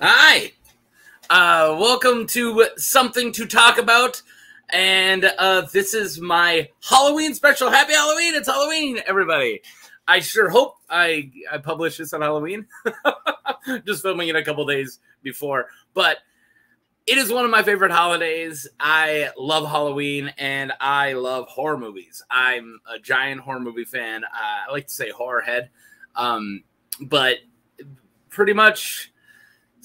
Hi. Welcome to Something to Talk About. And this is my Halloween special. Happy Halloween. It's Halloween, everybody. I sure hope I publish this on Halloween. Just filming it a couple days before. But it is one of my favorite holidays. I love Halloween and I love horror movies. I'm a giant horror movie fan. I like to say horror head. But pretty much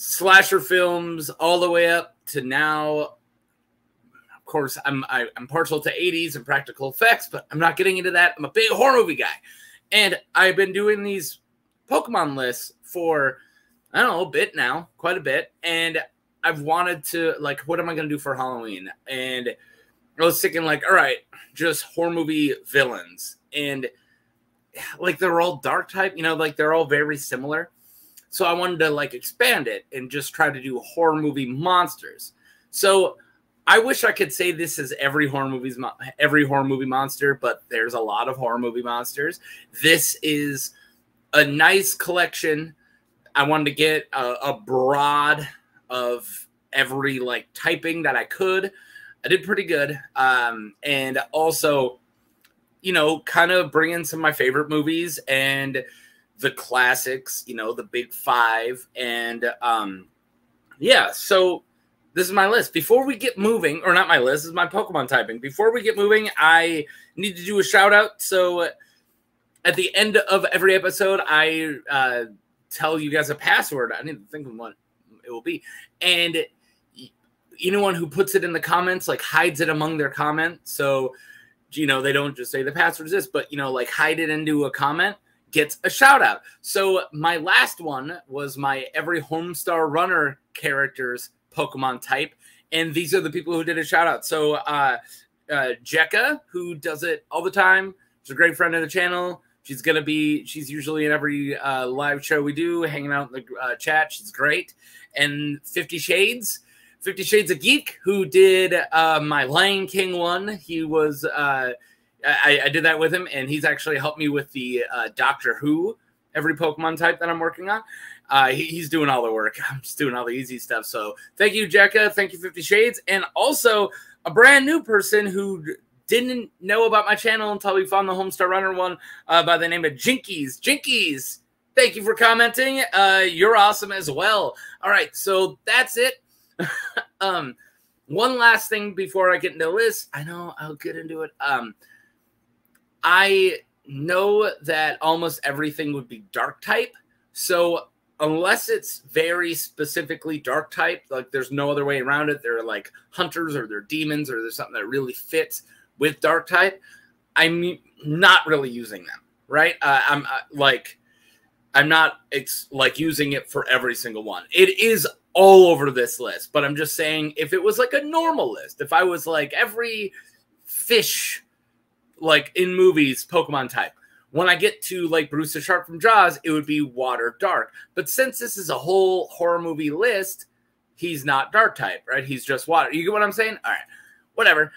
slasher films all the way up to now. Of course, I'm partial to 80s and practical effects, but I'm not getting into that. I'm a big horror movie guy. And I've been doing these Pokemon lists for, I don't know, a bit now, quite a bit. And I've wanted to, like, what am I going to do for Halloween? And I was thinking, like, all right, just horror movie villains. And, like, they're all dark type, you know, like, they're all very similar. So I wanted to, like, expand it and just try to do horror movie monsters. So I wish I could say this is every horror movie monster, but there's a lot of horror movie monsters. This is a nice collection. I wanted to get a broad of every, like, typing that I could. I did pretty good. And also, you know, kind of bring in some of my favorite movies and the classics, you know, the big five. And yeah, so this is my list. Before we get moving, or not my list, this is my Pokemon typing. Before we get moving, I need to do a shout out. So at the end of every episode, I tell you guys a password. I need to think of what it will be. And anyone who puts it in the comments, like, hides it among their comments. So, you know, they don't just say the password is this, but, you know, like, hide it into a comment, gets a shout out. So my last one was my every Homestar Runner character's Pokemon type. And these are the people who did a shout out. So Jekka, who does it all the time. She's a great friend of the channel. She's usually in every live show we do, hanging out in the chat. She's great. And 50 Shades of Geek, who did my Lion King one. He was, I did that with him, and he's actually helped me with the Doctor Who, every Pokemon type that I'm working on. He's doing all the work. I'm just doing all the easy stuff. So thank you, Jekka. Thank you, 50 Shades. And also a brand new person who didn't know about my channel until we found the Homestar Runner one by the name of Jinkies. Jinkies, thank you for commenting. You're awesome as well. All right, so that's it. One last thing before I get into the list. I know I'll get into it. I know that almost everything would be dark type. So unless it's very specifically dark type, like, there's no other way around it. They're like hunters or they're demons or there's something that really fits with dark type, I'm not really using them, right? I'm not using it for every single one. It is all over this list, but I'm just saying, if it was like a normal list, if I was like every fish, like in movies, Pokemon type, when I get to like Bruce the Shark from Jaws, it would be water dark. But since this is a whole horror movie list, he's not dark type, right? He's just water. You get what I'm saying? All right, whatever.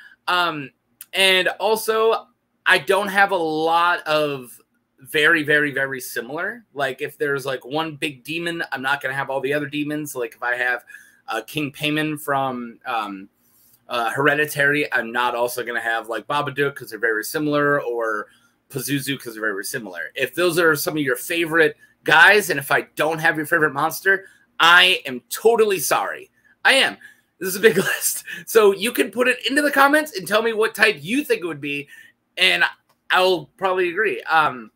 And also, I don't have a lot of very, very, very similar. Like, if there's like one big demon, I'm not going to have all the other demons. Like, if I have King Payman from Hereditary, I'm not also going to have like Babadook because they're very similar, or Pazuzu because they're very similar. If those are some of your favorite guys, and if I don't have your favorite monster, I am totally sorry. I am. This is a big list. So you can put it into the comments and tell me what type you think it would be, and I'll probably agree. All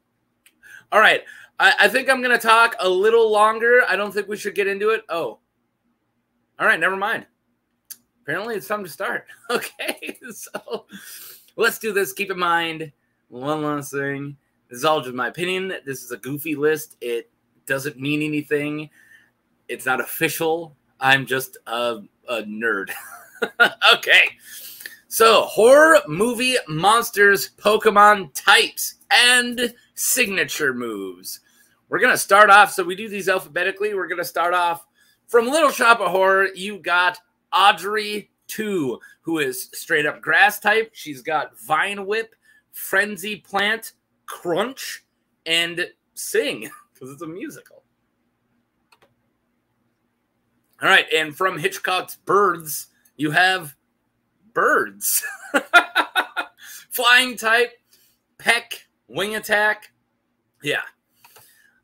right. I think I'm going to talk a little longer. I don't think we should get into it. Oh. All right, never mind. Apparently it's time to start. Okay, so let's do this. Keep in mind, one last thing. This is all just my opinion. This is a goofy list. It doesn't mean anything. It's not official. I'm just a nerd. Okay. So, horror movie monsters, Pokemon types, and signature moves. We're going to start off. So we do these alphabetically. We're going to start off from Little Shop of Horror. You got Audrey 2, who is straight up grass type. She's got Vine Whip, Frenzy Plant, Crunch, and Sing, because it's a musical. All right, and from Hitchcock's Birds, you have birds. Flying type, peck, wing attack. Yeah.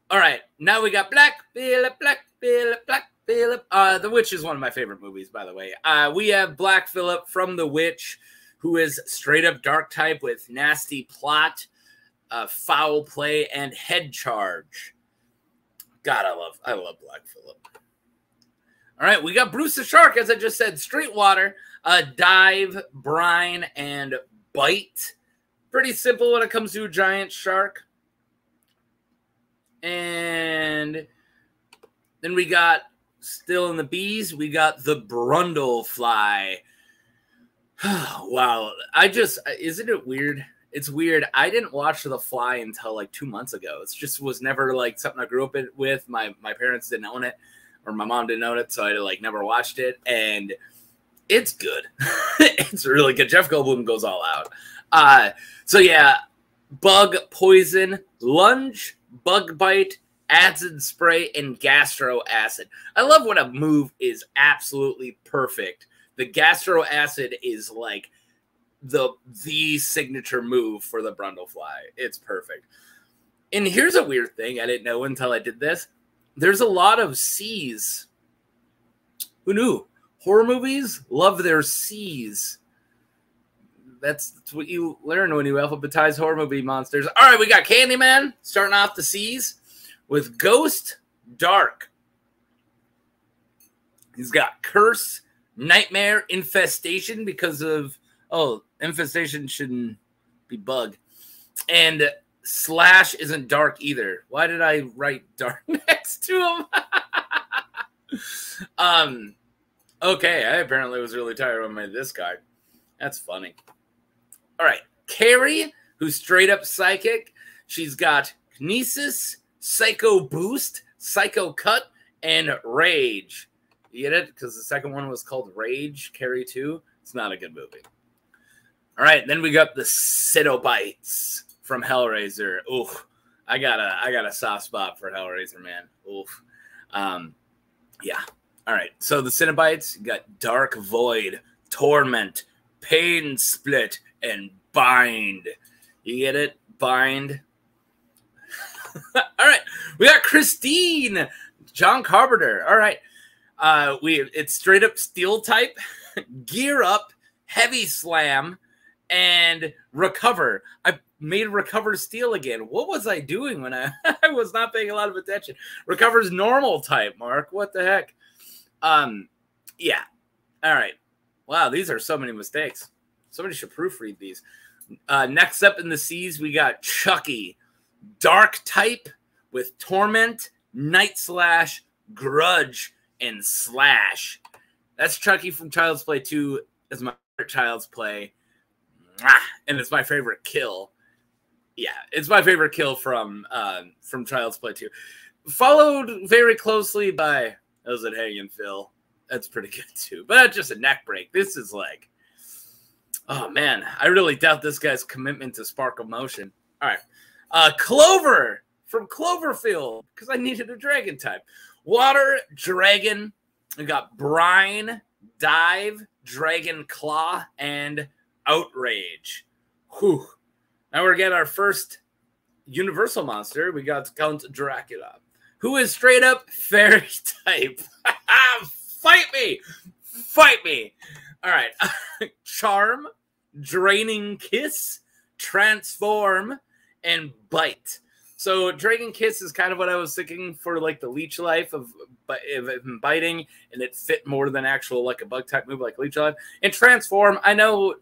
All right, now we got Black Phillip, Black Phillip, Black Phillip. The Witch is one of my favorite movies, by the way. We have Black Phillip from The Witch, who is straight up dark type with nasty plot, foul play, and head charge. God, I love Black Phillip. All right, we got Bruce the Shark, as I just said, straight water, dive, brine, and bite. Pretty simple when it comes to a giant shark. And then we got, still in the bees, we got the Brundlefly. Wow, isn't it weird? It's weird. I didn't watch The Fly until like 2 months ago. It just was never like something I grew up with. My parents didn't own it, or my mom didn't own it, so I like never watched it. And it's good. It's really good. Jeff Goldblum goes all out. So yeah, bug, poison, lunge, bug bite, acid spray, and gastro acid. I love when a move is absolutely perfect. The gastro acid is like the signature move for the Brundlefly. It's perfect. And here's a weird thing I didn't know until I did this. There's a lot of C's. Who knew? Horror movies love their C's. That's what you learn when you alphabetize horror movie monsters. All right, we got Candyman starting off the C's with Ghost, Dark. He's got Curse, Nightmare, Infestation because of... Oh, Infestation shouldn't be bug. And Slash isn't dark either. Why did I write dark next to him? Okay, I apparently was really tired when I made this card. That's funny. All right, Carrie, who's straight up psychic. She's got Kinesis, Psycho Boost, Psycho Cut, and Rage. You get it? Because the second one was called Rage, Carrie 2. It's not a good movie. All right, then we got the Cenobites from Hellraiser. Oof, I got a soft spot for Hellraiser, man. Oof. Yeah. All right, so the Cenobites, you got Dark Void, Torment, Pain Split, and Bind. You get it? Bind. All right, we got Christine, John Carpenter. All right, it's straight up steel type, gear up, heavy slam, and recover. I made recover steel again. What was I doing when I was not paying a lot of attention? Recover's normal type, Mark. What the heck? Yeah. All right. Wow, these are so many mistakes. Somebody should proofread these. Next up in the C's, we got Chucky. Dark type with Torment, Night Slash, Grudge, and Slash. That's Chucky from Child's Play 2. Is my favorite Child's Play. And it's my favorite kill. Yeah, it's my favorite kill from Child's Play 2. Followed very closely by How's It Hanging, Phil? That's pretty good too. But that's just a neck break. This is like, oh man, I really doubt this guy's commitment to sparkle motion. All right. Clover from Cloverfield, because I needed a dragon type. Water, dragon. We got brine, dive, dragon claw, and outrage. Whew. Now we're getting our first universal monster. We got Count Dracula, who is straight up fairy type. Fight me! Fight me! All right. Charm, draining kiss, transform, and bite. So Dragon Kiss is kind of what I was thinking for like the leech life of biting, and it fit more than actual like a bug type move like leech life. And transform, I know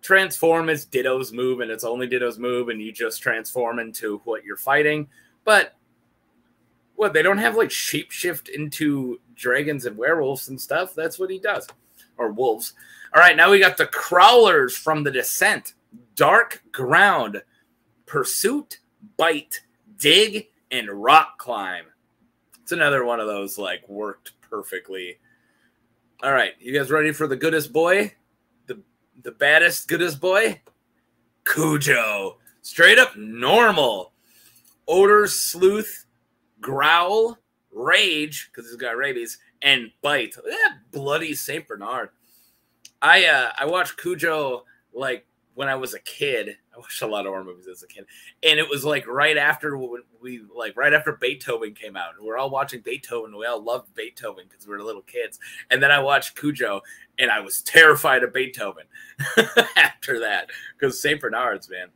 transform is Ditto's move, and it's only Ditto's move, and you just transform into what you're fighting. But what, they don't have like shapeshift into dragons and werewolves and stuff? That's what he does. Or wolves. All right, now we got the Crawlers from The Descent. Dark Ground, Pursuit, Bite, Dig, and Rock Climb. It's another one of those like worked perfectly. All right, you guys ready for the goodest boy? The baddest goodest boy? Cujo. Straight up normal. Odor, Sleuth, Growl, Rage, because he's got rabies, and Bite. That bloody Saint Bernard. I watched Cujo like when I was a kid. I watched a lot of horror movies as a kid, and it was like right after Beethoven came out. We're all watching Beethoven. We all loved Beethoven because we were little kids. And then I watched Cujo, and I was terrified of Beethoven after that because Saint Bernards, man.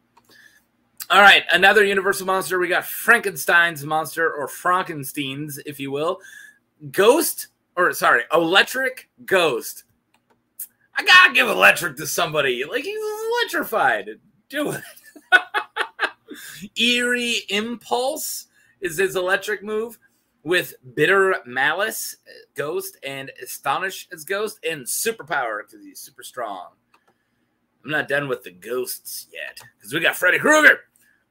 All right, another Universal monster. We got Frankenstein's monster, or Frankenstein's, if you will. Electric Ghost. I gotta give electric to somebody. Like, he's electrified. Do it. Eerie Impulse is his electric move, with Bitter Malice, Ghost, and Astonish as Ghost, and Superpower because he's super strong. I'm not done with the ghosts yet because we got Freddy Krueger,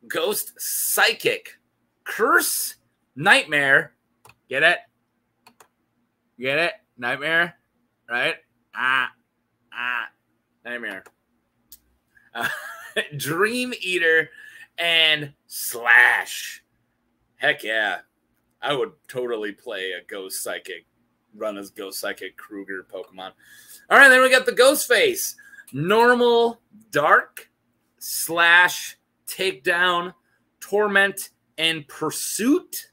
Ghost, Psychic, Curse, Nightmare. Get it? Get it? Nightmare, right? Nightmare. Dream Eater, and Slash. Heck yeah. I would totally play a Ghost Psychic, run as Ghost Psychic Krueger Pokemon. All right, then we got the Ghost Face. Normal, Dark, Slash, Takedown, Torment, and Pursuit.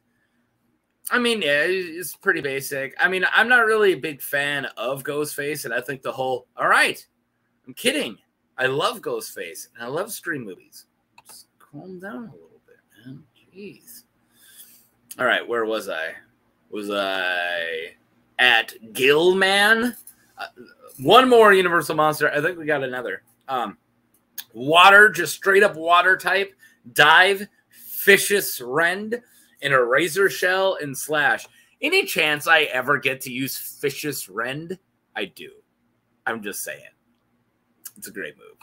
I mean, yeah, it's pretty basic. I mean, I'm not really a big fan of Ghostface, and I think the whole, all right, I'm kidding. I love Ghostface, and I love Scream movies. Just calm down a little bit, man. Jeez. All right, where was I? Was I at Gill-man? One more Universal monster. I think we got another. Water, just straight up water type. Dive, Vicious Rend, and a Razor Shell, and Slash. Any chance I ever get to use Vicious Rend? I do. I'm just saying. It's a great move.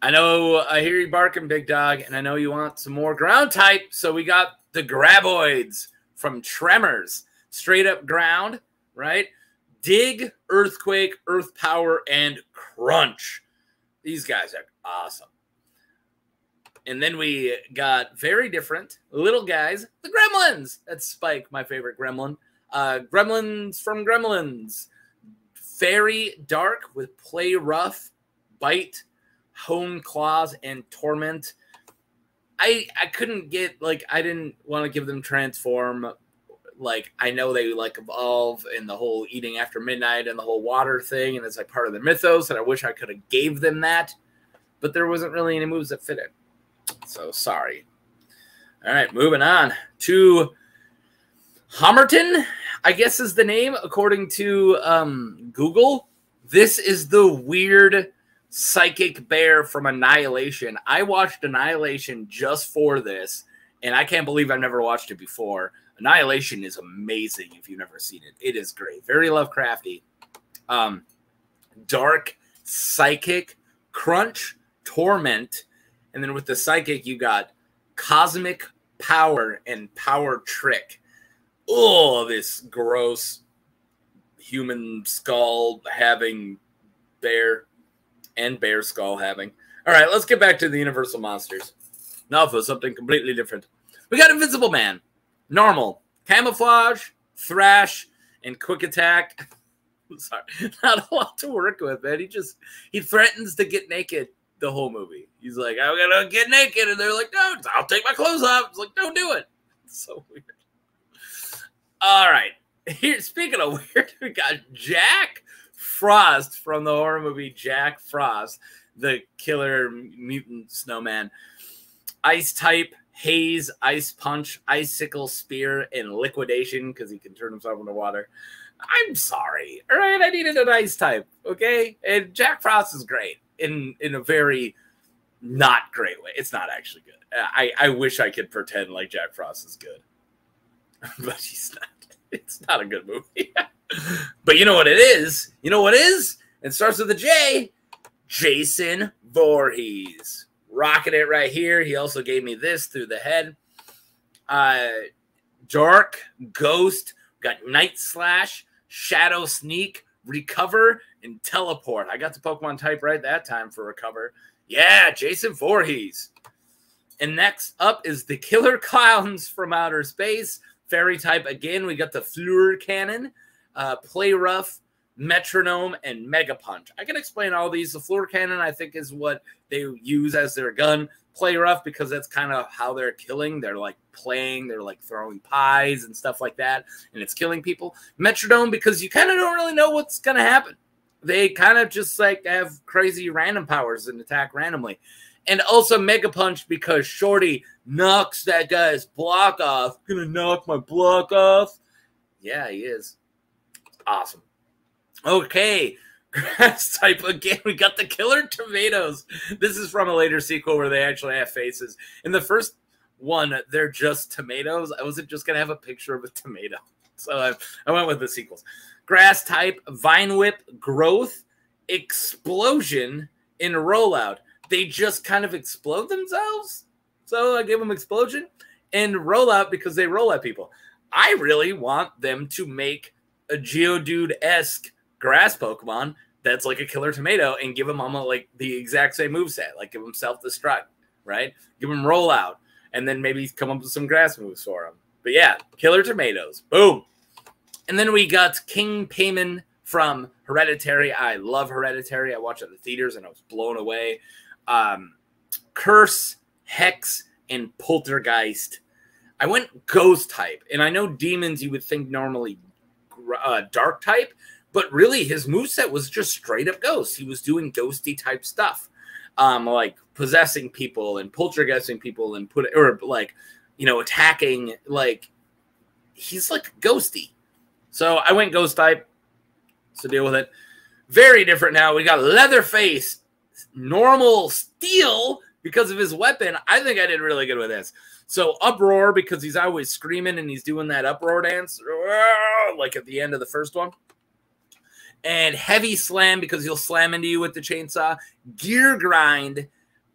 I know I hear you barking, Big Dog, and I know you want some more ground type, so we got the Graboids from Tremors. Straight up ground, right? Dig, Earthquake, Earth Power, and Crunch. These guys are awesome. And then we got very different little guys, the Gremlins. That's Spike, my favorite gremlin. Gremlins from Gremlins. Very dark with Play Rough, Bite, Hone Claws, and Torment. I couldn't get, like, I didn't want to give them Transform. Like, I know they, like, evolve and the whole eating after midnight and the whole water thing, and it's, like, part of their mythos, and I wish I could have gave them that. But there wasn't really any moves that fit it. So, sorry. All right, moving on to Homerton, I guess is the name, according to Google. This is the weird psychic bear from Annihilation. I watched Annihilation just for this, and I can't believe I've never watched it before. Annihilation is amazing if you've never seen it. It is great. Very Lovecrafty. Dark, Psychic, Crunch, Torment, and then with the Psychic, you got Cosmic Power and Power Trick. Oh, this gross human skull having bear and bear skull having. All right, let's get back to the Universal monsters. Now for something completely different. We got Invisible Man. Normal, Camouflage, Thrash, and Quick Attack. Sorry, not a lot to work with, man. He threatens to get naked the whole movie. He's like, I'm gonna get naked, and they're like, no, I'll take my clothes off. It's like, don't do it. It's so weird. All right, here. Speaking of weird, we got Jack Frost from the horror movie Jack Frost, the killer mutant snowman. Ice type. Haze, Ice Punch, Icicle Spear, and Liquidation because he can turn himself into water. I'm sorry. All right, I needed an ice type, okay? And Jack Frost is great in a very not great way. It's not actually good. I wish I could pretend like Jack Frost is good. But he's not. It's not a good movie. But you know what it is? You know what it is? It starts with a J. Jason Voorhees. Rocking it right here. He also gave me this through the head. Dark, Ghost, got Night Slash, Shadow Sneak, Recover, and Teleport. I got the Pokemon type right that time for Recover. Yeah, Jason Voorhees. And next up is the Killer Klowns from Outer Space. Fairy type again. We got the Fleur Cannon. Play Rough, Metronome, and Mega Punch. I can explain all these. The Floor Cannon, I think, is what they use as their gun. Play Rough, because that's kind of how they're killing. They're like playing, they're like throwing pies and stuff like that, and it's killing people. Metronome, because you kind of don't really know what's going to happen. They kind of just like have crazy random powers and attack randomly. And also Mega Punch, because Shorty knocks that guy's block off. Gonna knock my block off? Yeah, he is. Awesome. Okay. Grass type again. We got the Killer Tomatoes. This is from a later sequel where they actually have faces. In the first one, they're just tomatoes. I wasn't just going to have a picture of a tomato. So I went with the sequels. Grass type, Vine Whip, Growth, Explosion, and Rollout. They just kind of explode themselves. So I gave them Explosion and Rollout because they roll at people. I really want them to make a Geodude-esque grass Pokemon that's like a Killer Tomato and give them almost like the exact same moveset. Like give them Self-Destruct, right? Give them Rollout, and then maybe come up with some grass moves for them. But yeah, Killer Tomatoes. Boom. And then we got King Payman from Hereditary. I love Hereditary. I watched it at the theaters and I was blown away. Curse, Hex, and Poltergeist. I went Ghost type, and I know demons you would think normally dark type, but really his moveset was just straight up ghost. He was doing ghosty type stuff, like possessing people and poltergeisting people and attacking. Like he's like ghosty. So I went Ghost type. So deal with it. Very different now. We got Leatherface, normal steel because of his weapon. I think I did really good with this. So Uproar, because he's always screaming and he's doing that uproar dance, like at the end of the first one. And Heavy Slam, because he'll slam into you with the chainsaw. Gear Grind,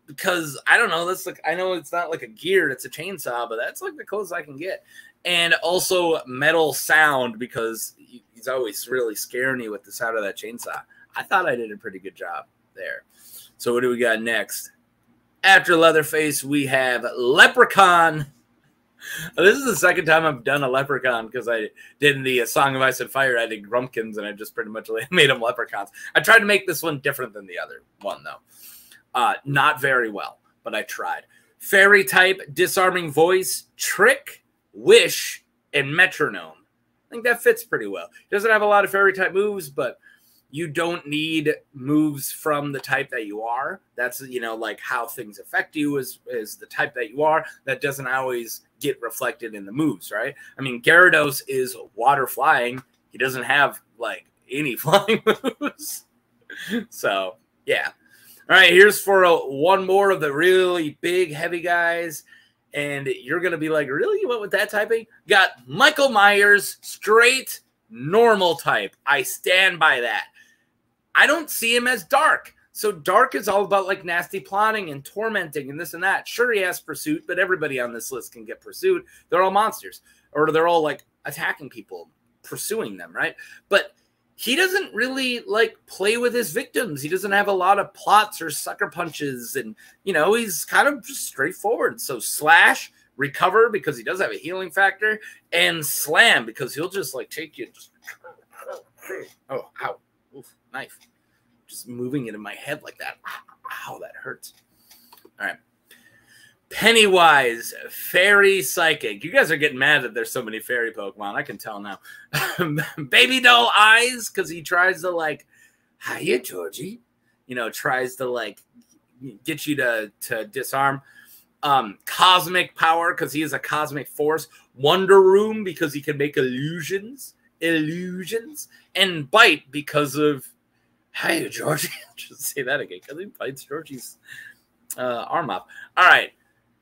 because I don't know, that's like, I know it's not like a gear, it's a chainsaw, but that's like the closest I can get. And also Metal Sound, because he's always really scaring you with the sound of that chainsaw. I thought I did a pretty good job there. So what do we got next? After Leatherface, we have Leprechaun. This is the second time I've done a Leprechaun because I did in the Song of Ice and Fire. I did Grumpkins, and I just pretty much made them Leprechauns. I tried to make this one different than the other one, though. Not very well, but I tried. Fairy type, Disarming Voice, Trick, Wish, and Metronome. I think that fits pretty well. He doesn't have a lot of fairy type moves, but you don't need moves from the type that you are. That's, like how things affect you is the type that you are. That doesn't always get reflected in the moves, right? I mean, Gyarados is water flying. He doesn't have, like, any flying moves. So, yeah. All right, here's for one more of the really big, heavy guys. And you're going to be like, really? You went with that typing? Got Michael Myers, straight, normal type. I stand by that. I don't see him as dark. So dark is all about like nasty plotting and tormenting and this and that. Sure, he has pursuit, but everybody on this list can get pursuit. They're all monsters. Or they're all like attacking people, pursuing them, right? But he doesn't really like play with his victims. He doesn't have a lot of plots or sucker punches. And, he's kind of just straightforward. So Slash, Recover, because he does have a healing factor. And Slam, because he'll just like take you. Just... Oh, ow. Oof, knife. Just moving it in my head like that. Ow, that hurts. All right. Pennywise, Fairy Psychic. You guys are getting mad that there's so many fairy Pokemon. I can tell now. Baby Doll Eyes, because he tries to like, hiya, Georgie. Tries to like get you to disarm. Cosmic Power, because he is a cosmic force. Wonder Room, because he can make illusions. And Bite, because of hiya, Georgie. Just say that again, because he bites Georgie's arm off. All right.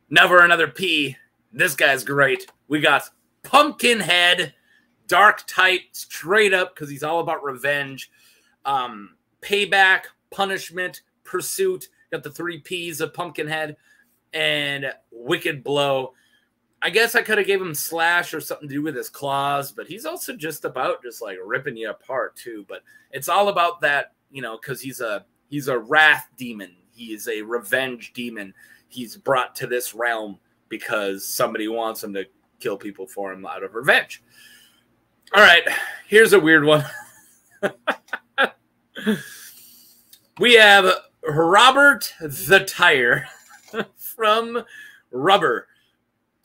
Now for another P. This guy's great. We got Pumpkinhead, dark type, straight up, because he's all about revenge. Payback, punishment, pursuit. Got the 3 P's of Pumpkinhead. And Wicked Blow. I guess I could have gave him Slash or something to do with his claws, but he's also just about just like ripping you apart too. But it's all about that, because he's a wrath demon. He is a revenge demon. He's brought to this realm because somebody wants him to kill people for him out of revenge. All right, here's a weird one. We have Robert the Tire from Rubber.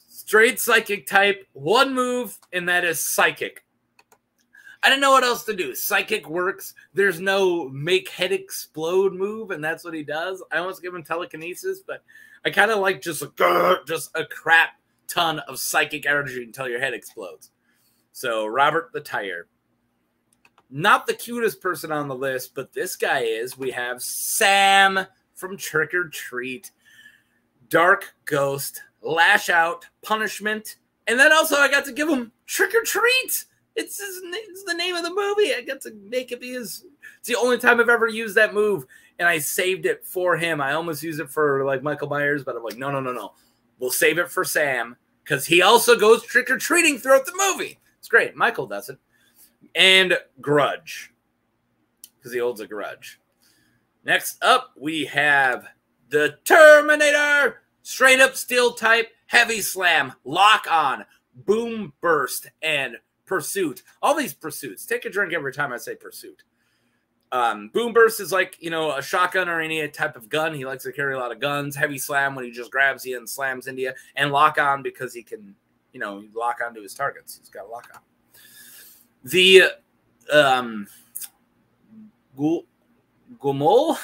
Straight psychic type, one move, and that is psychic. I didn't know what else to do. Psychic works. There's no make head explode move, and that's what he does. I almost give him telekinesis, but I kind of like just a crap ton of psychic energy until your head explodes. So, Robert the Tire. Not the cutest person on the list, but this guy is. We have Sam from Trick or Treat. Dark Ghost. Lash Out. Punishment. And then also I got to give him Trick or Treat. It's the name of the movie. I got to make it be his. It's the only time I've ever used that move, and I saved it for him. I almost used it for like Michael Myers, but I'm like, no. We'll save it for Sam because he also goes trick or treating throughout the movie. It's great. Michael does it. And Grudge, because he holds a grudge. Next up, we have the Terminator. Straight up steel type, heavy slam, lock on, boom burst, and pursuit. All these pursuits. Take a drink every time I say pursuit. Boom burst is like, a shotgun or any type of gun. He likes to carry a lot of guns. Heavy slam when he just grabs you and slams into you. And lock on because he can, lock onto his targets. He's got a lock on. The Gomol?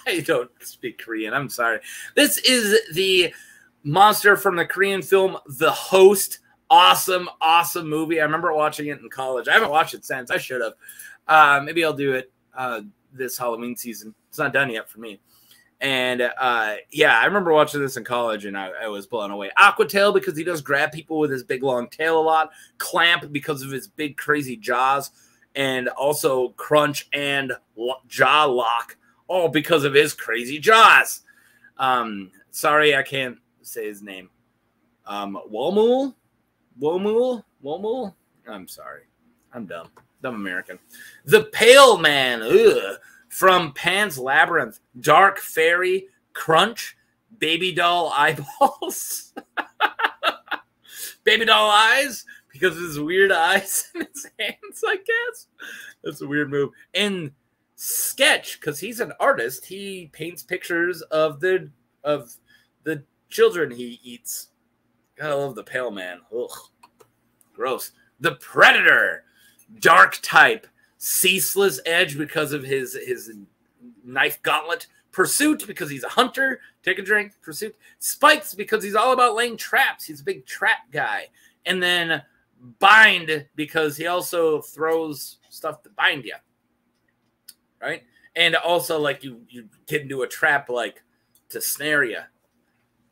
I don't speak Korean. I'm sorry. This is the monster from the Korean film The Host. Awesome movie. I remember watching it in college. I haven't watched it since. I should have. Maybe I'll do it this Halloween season. It's not done yet for me. And yeah, I remember watching this in college, and I was blown away. Aquatail because he does grab people with his big long tail a lot. Clamp because of his big crazy jaws, and also Crunch and Jaw Lock, all because of his crazy jaws. Sorry, I can't say his name. Womul. I'm sorry. I'm dumb. Dumb American. The Pale Man. Ugh. From Pan's Labyrinth. Dark Fairy. Crunch. Baby doll eyeballs. Baby doll eyes. Because of his weird eyes in his hands, I guess. That's a weird move. And Sketch, because he's an artist. He paints pictures of the children he eats. God, I love the Pale Man. Ugh. Gross. The Predator. Dark type. Ceaseless Edge because of his knife gauntlet. Pursuit because he's a hunter. Take a drink. Pursuit. Spikes because he's all about laying traps. He's a big trap guy. And then Bind because he also throws stuff to bind you. Right? And also like you get into a trap like to snare you.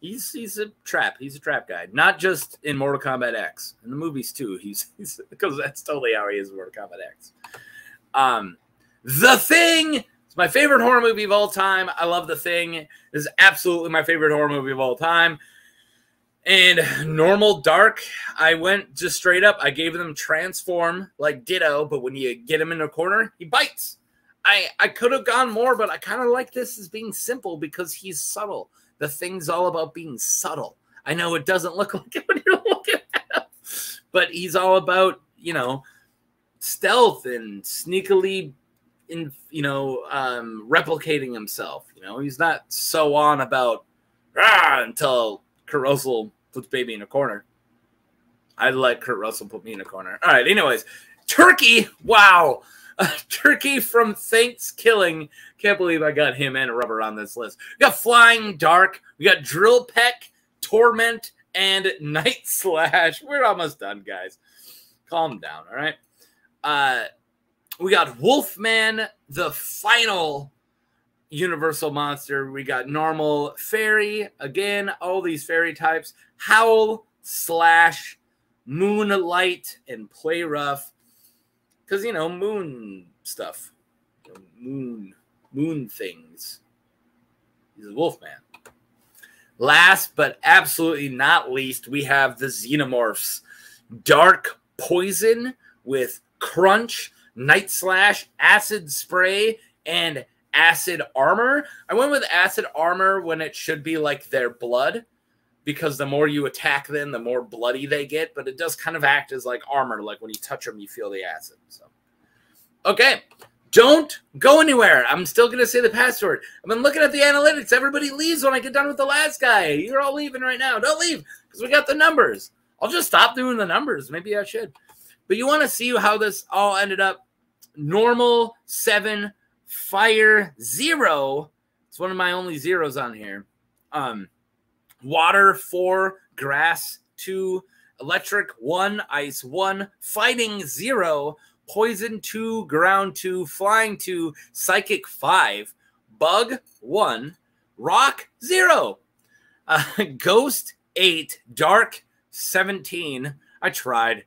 He's a trap. He's a trap guy. Not just in Mortal Kombat X. In the movies too. He's because that's totally how he is in Mortal Kombat X. The Thing. It's my favorite horror movie of all time. I love The Thing. This is absolutely my favorite horror movie of all time. And normal dark, I went just straight up. I gave them transform like Ditto, but when you get him in a corner, he bites. I could have gone more, but I kind of like this as being simple because he's subtle. The Thing's all about being subtle. I know it doesn't look like it when you're looking at him, but he's all about, stealth and sneakily, replicating himself. He's not so on about until Kurt Russell puts baby in a corner. I'd let Kurt Russell put me in a corner. All right, anyways. Turkey, wow. Turkey from Thanksgiving. Can't believe I got him and Rubber on this list. We got Flying Dark. We got Drill Peck, Torment, and Night Slash. We're almost done, guys. Calm down, all right? We got Wolfman, the final universal monster. We got normal fairy. Again, all these fairy types. Howl, Slash, Moonlight, and Play Rough. Because, moon stuff. Moon things. He's a Wolfman. Last but absolutely not least, we have the Xenomorphs. Dark Poison with Crunch, Night Slash, Acid Spray, and Acid Armor. I went with Acid Armor when it should be like their blood because the more you attack them, the more bloody they get, but it does kind of act as like armor. Like when you touch them, you feel the acid. So, okay. Don't go anywhere. I'm still going to say the password. I've been looking at the analytics. Everybody leaves when I get done with the last guy. You're all leaving right now. Don't leave because we got the numbers. I'll just stop doing the numbers. Maybe I should. But you want to see how this all ended up. Normal 7, fire 0. It's one of my only zeros on here. Water 4, grass 2, electric 1, ice 1, fighting 0, poison 2, ground 2, flying 2, psychic 5, bug 1, rock 0, ghost 8, dark 17. I tried.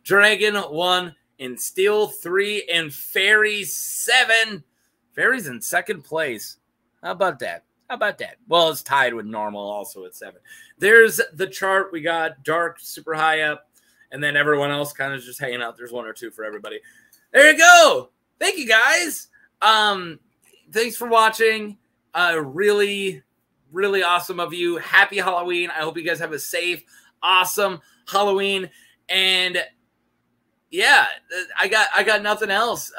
Dragon 1, and steel 3, and fairy 7. Fairy's in second place. How about that? How about that? Well, it's tied with normal also at 7. There's the chart. We got dark super high up. And then everyone else kind of just hanging out. There's 1 or 2 for everybody. There you go. Thank you, guys. Thanks for watching. Really, really awesome of you. Happy Halloween. I hope you guys have a safe, awesome Halloween. And yeah, I got nothing else.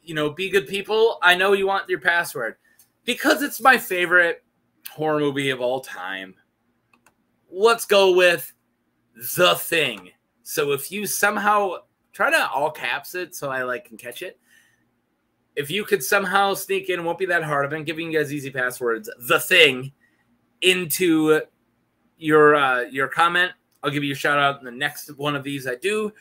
You know, be good people. I know you want your password because it's my favorite horror movie of all time. Let's go with The Thing. So if you somehow try to all caps it so I can catch it. If you could somehow sneak in, it won't be that hard. I've been giving you guys easy passwords. The Thing into your comment. I'll give you a shout out in the next one of these I do.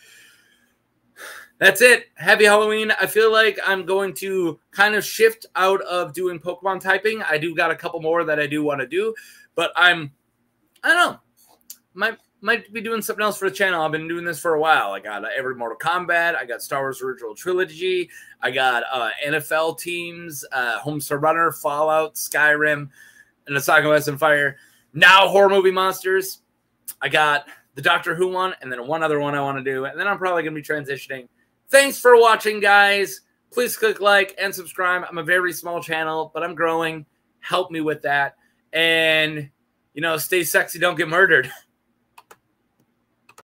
That's it. Happy Halloween. I feel like I'm going to kind of shift out of doing Pokemon typing. I do got a couple more that I do want to do, but I don't know. Might be doing something else for the channel. I've been doing this for a while. I got every Mortal Kombat. I got Star Wars Original Trilogy. I got NFL teams, Homestar Runner, Fallout, Skyrim, and the Saga of Ice and Fire. Now horror movie monsters. I got the Doctor Who one, and then one other one I want to do, and then I'm probably going to be transitioning. Thanks for watching, guys. Please click like and subscribe. I'm a very small channel, but I'm growing. Help me with that. And, you know, stay sexy. Don't get murdered.